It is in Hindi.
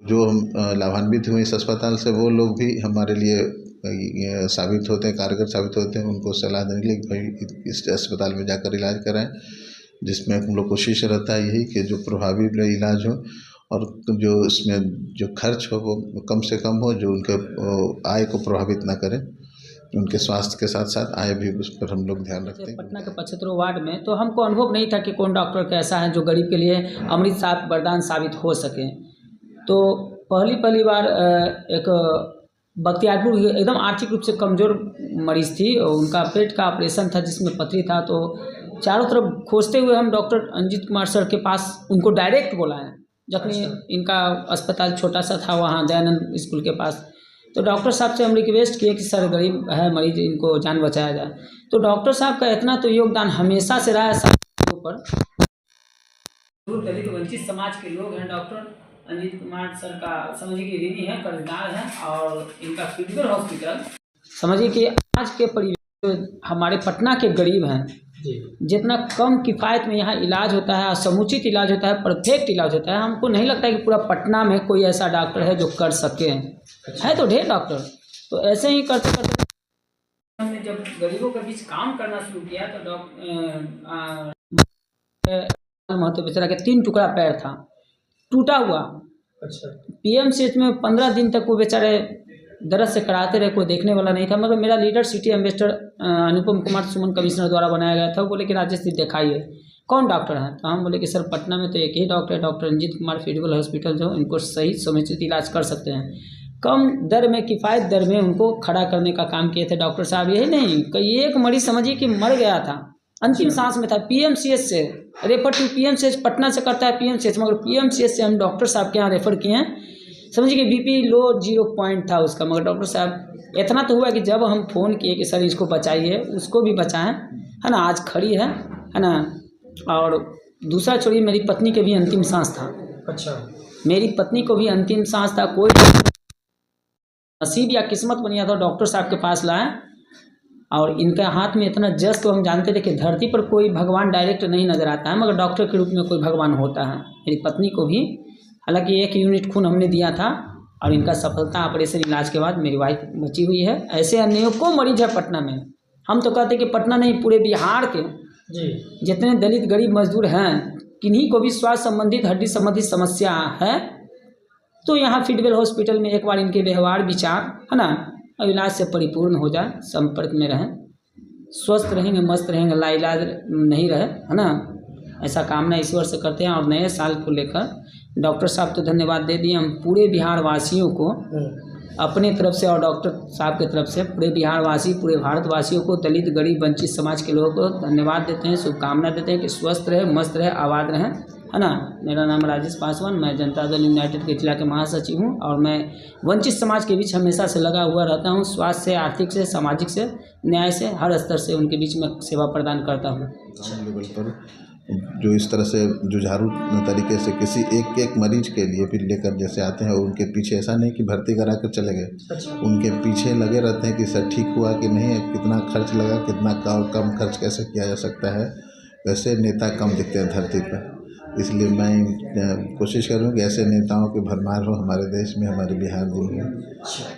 जो हम लाभान्वित हुए इस अस्पताल से, वो लोग भी हमारे लिए ये साबित होते हैं, कारगर साबित होते हैं। उनको सलाह देने के लिए भाई इस अस्पताल में जाकर इलाज कराएं, जिसमें हम लोग कोशिश रहता है यही कि जो प्रभावी इलाज हो और जो इसमें जो खर्च हो वो कम से कम हो, जो उनके आय को प्रभावित ना करे। उनके स्वास्थ्य के साथ साथ आय भी, उस पर हम लोग ध्यान रखते हैं। पटना के 75 वार्ड में तो हमको अनुभव नहीं था कि कौन डॉक्टर कैसा है जो गरीब के लिए अमृत साथ वरदान साबित हो सके। तो पहली बार एक बख्तियारपुर एकदम आर्थिक रूप से कमज़ोर मरीज़ थी, उनका पेट का ऑपरेशन था जिसमें पथरी था। तो चारों तरफ खोजते हुए हम डॉक्टर अंजित कुमार सर के पास उनको डायरेक्ट बुलाए, जबकि इनका अस्पताल छोटा सा था वहाँ दयानंद स्कूल के पास। तो डॉक्टर साहब से हम रिक्वेस्ट किए कि सर गरीब है मरीज, इनको जान बचाया जाए। तो डॉक्टर साहब का इतना तो योगदान हमेशा से रहा है सबके ऊपर। दलित वंचित समाज के लोग हैं, डॉक्टर अंजित कुमार सर का समझिए कि ऋणी है, कर्जदार है। और इनका फिजिकल हॉस्पिटल समझिए कि आज के परिवेश हमारे पटना के गरीब हैं, जितना कम किफ़ायत में यहाँ इलाज होता है, समुचित इलाज होता है, परफेक्ट इलाज होता है। हमको नहीं लगता है कि पूरा पटना में कोई ऐसा डॉक्टर है जो कर सके। है तो ढेर डॉक्टर, तो ऐसे ही करते करते हमने जब गरीबों के बीच काम करना शुरू किया तो महतो बेचारा के 3 टुकड़ा पैर था, टूटा हुआ। अच्छा। पीएमसीएच में 15 दिन तक वो बेचारे दर्द से कराते रहे, कोई देखने वाला नहीं था। मगर मेरा leader city ambassador Anupam Kumar Suman commissioner द्वारा बनाया गया था। वो बोले कि राजेश जी दिखाइए कौन डॉक्टर है। तो हम बोले कि सर पटना में तो एक ही डॉक्टर है, doctor Anjit Kumar physical hospital, जो इनको सही समुचित इलाज कर सकते हैं। कम दर में, किफ़ायत दर में उनको खड़ा करने का काम किए थे डॉक्टर साहब। यही नहीं, कई एक मरीज समझिए कि मर गया था, अंतिम सांस में था, पीएमसीएच से रेफर टू पीएमसीएच, पटना से करता है पीएमसीएच, मगर पीएमसीएच से हम डॉक्टर साहब के यहाँ रेफर किए हैं। समझिए कि बीपी लो 0 पॉइंट था उसका, मगर डॉक्टर साहब इतना तो हुआ कि जब हम फ़ोन किए कि सर इसको बचाइए, उसको भी बचाएं, है ना, आज खड़ी है ना। और दूसरा छोड़िए, मेरी पत्नी के भी अंतिम सांस था। अच्छा। मेरी पत्नी को भी अंतिम सांस था, कोई नसीब या किस्मत बनिया था, डॉक्टर साहब के पास लाए। और इनके हाथ में इतना जस्ट, तो हम जानते थे कि धरती पर कोई भगवान डायरेक्ट नहीं नज़र आता है, मगर डॉक्टर के रूप में कोई भगवान होता है। मेरी पत्नी को भी, हालांकि 1 यूनिट खून हमने दिया था, और इनका सफलता ऑपरेशन इलाज के बाद मेरी वाइफ बची हुई है। ऐसे अनेकों मरीज है पटना में। हम तो कहते कि पटना नहीं, पूरे बिहार के जितने दलित गरीब मजदूर हैं, किन्हीं को भी स्वास्थ्य संबंधित, हड्डी संबंधित समस्या है तो यहाँ फिटवेल हॉस्पिटल में एक बार इनके व्यवहार विचार, है ना, इलाज से परिपूर्ण हो जाए, संपर्क में रहें, स्वस्थ रहेंगे, मस्त रहेंगे, लाइलाज नहीं रहे, है ना। ऐसा कामना ईश्वर से करते हैं। और नए साल को लेकर डॉक्टर साहब तो धन्यवाद दे दिए, हम पूरे बिहार वासियों को अपने तरफ से और डॉक्टर साहब की तरफ से पूरे बिहारवासी, पूरे भारतवासियों को, दलित गरीब वंचित समाज के लोगों को धन्यवाद देते हैं, शुभकामना देते हैं कि स्वस्थ रहे, मस्त रहे, आबाद रहें, है ना। मेरा नाम राजेश पासवान, मैं जनता दल यूनाइटेड के जिला के महासचिव हूँ, और मैं वंचित समाज के बीच हमेशा से लगा हुआ रहता हूँ। स्वास्थ्य से, आर्थिक से, सामाजिक से, न्याय से, हर स्तर से उनके बीच में सेवा प्रदान करता हूँ। लेवल पर जो इस तरह से जुझारू तरीके से किसी एक मरीज के लिए फिर लेकर जैसे आते हैं, और उनके पीछे ऐसा नहीं कि भर्ती करा कर चले गए, उनके पीछे लगे रहते हैं कि सर ठीक हुआ कि नहीं, कितना खर्च लगा, कितना कम खर्च कैसे किया जा सकता है। वैसे नेता कम दिखते हैं धरती पर, इसलिए मैं कोशिश करूँ कि ऐसे नेताओं की भरमार हो हमारे देश में, हमारे बिहार में।